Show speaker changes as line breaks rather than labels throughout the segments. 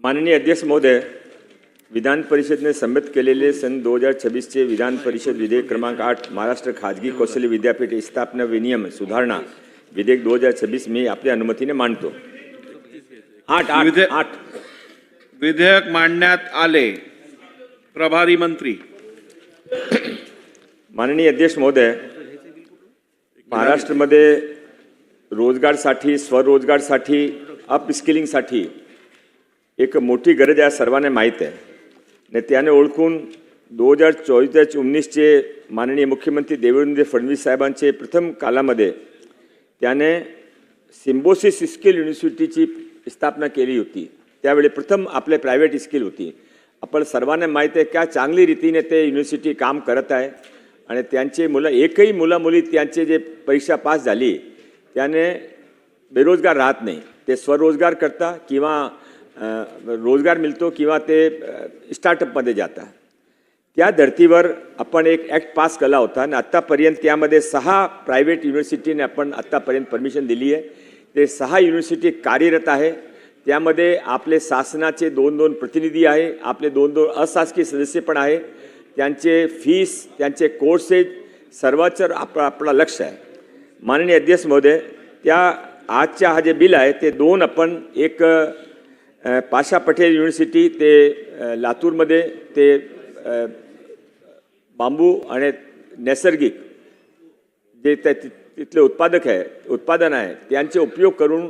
माननीय अध्यक्ष महोदय, विधान परिषद ने संमत केलेले सन 2026 चे विधान परिषद विधेयक क्रमांक 8 महाराष्ट्र खाजगी कौशल्य विद्यापीठ स्थापना विनियम सुधारणा विधेयक 2026 मी आपल्या अनुमतीने मांडतो। 8
विधेयक मांडण्यात आले। प्रभारी मंत्री।
माननीय अध्यक्ष महोदय, महाराष्ट्रामध्ये रोजगारसाठी, स्वरोजगारसाठी, अपस्किलिंगसाठी एक मोठी गरज आहे, सर्वांना माहीत आहे। ने त्याने ओळखून 2024-19 चे माननीय मुख्यमंत्री देवेंद्र फडणवीस साहेबांचे प्रथम कालामध्ये त्याने सिम्बोसिस स्किल युनिव्हर्सिटीची स्थापना केली होती। त्यावेळी प्रथम आपले प्रायव्हेट स्किल होती। आपण सर्वांना माहीत आहे की चांगली रीतीने ते युनिव्हर्सिटी काम करत आहे आणि त्यांचे मुलं एकही मुला-मुली त्यांचे जे परीक्षा पास झाली त्याने बेरोजगार राहत नाही, ते स्वरोजगार करता किंवा रोजगार मिळतो किंवा ते स्टार्टअपमध्ये जातात। त्या धर्तीवर आपण एक ॲक्ट पास केला होता आणि आत्तापर्यंत त्यामध्ये 6 प्रायव्हेट युनिव्हर्सिटीने आपण आत्तापर्यंत परमिशन दिली आहे। ते 6 युनिव्हर्सिटी कार्यरत आहे। त्यामध्ये आपले शासनाचे 2-2 प्रतिनिधी आहे, आपले 2-2 अशासकीय सदस्य पण आहे। त्यांचे फीस, त्यांचे कोर्सेस सर्वांचं आपला लक्ष आहे। माननीय अध्यक्ष महोदय, त्या आजच्या हा जे बिल आहे ते 2 आपण एक पाशा पटेल युनिव्हर्सिटी ते लातूरमध्ये ते बांबू आणि नैसर्गिक जे तिथले उत्पादन आहे त्यांचे उपयोग करून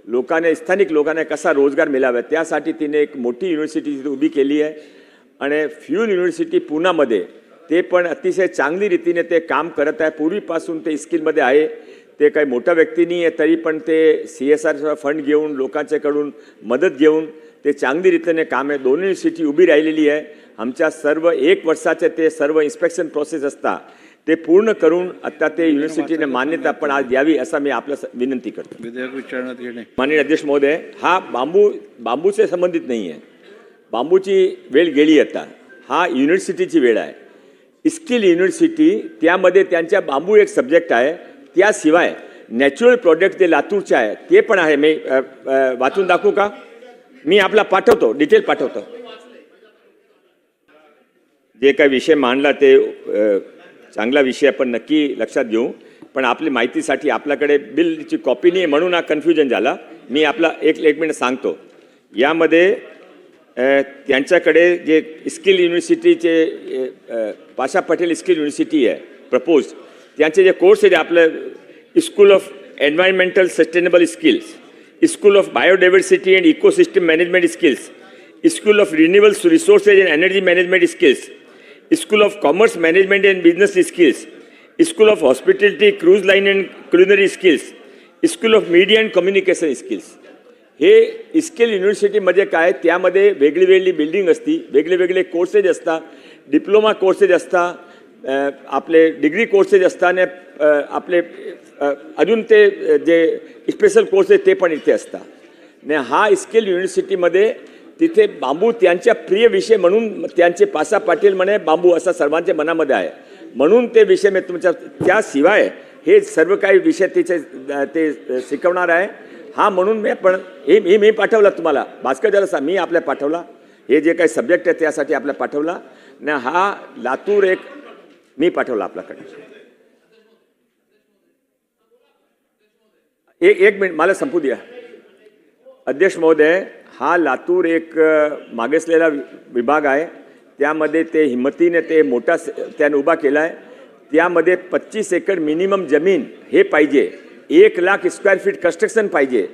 लोकांना, स्थानिक लोकांना कसा रोजगार मिळावा त्यासाठी तिने एक मोठी युनिव्हर्सिटी उभी केली आहे। आणि फ्यूल युनिव्हर्सिटी पुण्यामध्ये ते पण अतिशय चांगली रीतीने ते काम करत आहे। पूर्वीपासून ते स्किलमध्ये आहे। ते काही मोठा व्यक्ती नाही आहे, तरी पण ते CSR फंड घेऊन लोकांच्याकडून मदत घेऊन ते चांगली रीतीने काम आहे। दोन्ही युनिव्हर्सिटी उभी राहिलेली आहे। आमच्या सर्व 1 वर्षाचे ते सर्व इन्स्पेक्शन प्रोसेस असता ते पूर्ण करून आता ते युनिव्हर्सिटीने मान्यता पण आज द्यावी असं मी आपल्याला विनंती करतो।
विधेयक विचारण्यात येणे।
माननीय अध्यक्ष महोदय, हा बांबूचे संबंधित नाही आहे। बांबूची वेळ गेली आता, हा युनिव्हर्सिटीची वेळ आहे। स्किल युनिव्हर्सिटी त्यामध्ये त्यांच्या बांबू एक सब्जेक्ट आहे, त्याशिवाय नॅचरल प्रोडक्ट जे लातूरचे आहे ते पण आहे। मी वाचून दाखवू का? मी आपला पाठवतो, डिटेल पाठवतो। जे काही विषय मांडला ते चांगला विषय आपण नक्की लक्षात घेऊ, पण आपली माहितीसाठी आपल्याकडे बिलची कॉपी नाही म्हणून हा कन्फ्युजन झाला। मी आपला एक मिनिट सांगतो। यामध्ये त्यांच्याकडे जे स्किल युनिव्हर्सिटीचे पाशा पटेल स्किल युनिव्हर्सिटी आहे प्रपोज, त्यांचे जे कोर्स आहे आपलं school of environmental sustainable skills, school of biodiversity and ecosystem management skills, school of renewable resources and energy management skills, school of commerce management and business skills, school of hospitality cruise line and culinary skills, school of media and communication skills. हे skill युनिव्हर्सिटीमध्ये काय, त्यामध्ये वेगळी building असती, वेगळे courses असतात, diploma courses असतात, आपले डिग्री कोर्सेस असतात आणि आपले अजून ते जे स्पेशल कोर्सेस ते पण इथे असतात। ने हा स्किल युनिव्हर्सिटीमध्ये तिथे बांबू त्यांच्या प्रिय विषय म्हणून त्यांचे पाशा पाटील म्हणे बांबू असा सर्वांच्या मनामध्ये आहे, म्हणून ते विषय मी तुमच्या त्याशिवाय हे सर्व काही विषय ते शिकवणार आहे। हा म्हणून मी पाठवला तुम्हाला, भास्कर जरा मी आपल्या पाठवला, हे जे काही सब्जेक्ट आहे त्यासाठी आपल्या पाठवला ना। हा लातूर एक मी पाठवला आपल्याकडे। एक मिनिट मला संपू द्या अध्यक्ष महोदय। हा लातूर एक मागासलेला विभाग आहे, त्यामध्ये ते हिम्मतीने ते मोठा त्याने उभा केला आहे। त्यामध्ये 25 एकर मिनिमम जमीन हे पाहिजे, 1 लाख स्क्वेअर फीट कन्स्ट्रक्शन पाहिजे,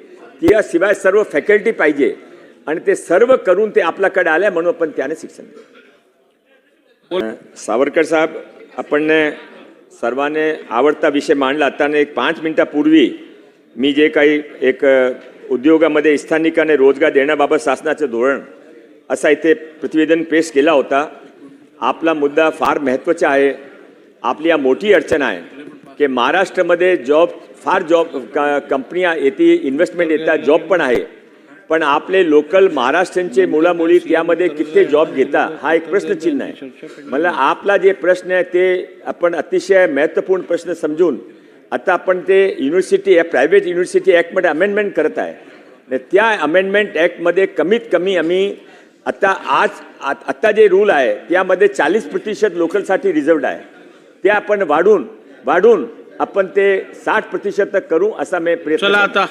त्याशिवाय सर्व फॅकल्टी पाहिजे आणि ते सर्व करून ते आपल्याकडे आले म्हणून आपण त्याने शिक्षण दिलं। सावरकर साहेब, आपण सर्वांनी आवडता विषय मांडला। आता एक 5 मिनिटापूर्वी मी जे काही एक उद्योगामध्ये स्थानिकांना रोजगार देण्याबाबत शासनाचे धोरण असा इथे प्रतिवेदन पेश केला होता। आपला मुद्दा फार महत्त्वाचा आहे। आपली मोठी अडचण आहे की महाराष्ट्रामध्ये जॉब कंपन्या येते, इन्व्हेस्टमेंट येतात, जॉब पण आहे, पण आपले लोकल महाराष्ट्रांचे मुला-मुली त्यामध्ये किती जॉब घेतात हा एक प्रश्नचिन्ह आहे। मला आपला जे प्रश्न आहे ते आपण अतिशय महत्त्वपूर्ण प्रश्न समजून आता आपण ते युनिव्हर्सिटी प्रायव्हेट युनिव्हर्सिटी ॲक्टमध्ये अमेंडमेंट करत आहे नाही, त्या अमेंडमेंट ॲक्टमध्ये कमीत कमी आम्ही आता जे रूल आहे त्यामध्ये 40% लोकलसाठी रिझर्वड आहे, ते आपण वाढून आपण ते 60% तक करू असा मी प्रयत्न
चला
करतो.
आता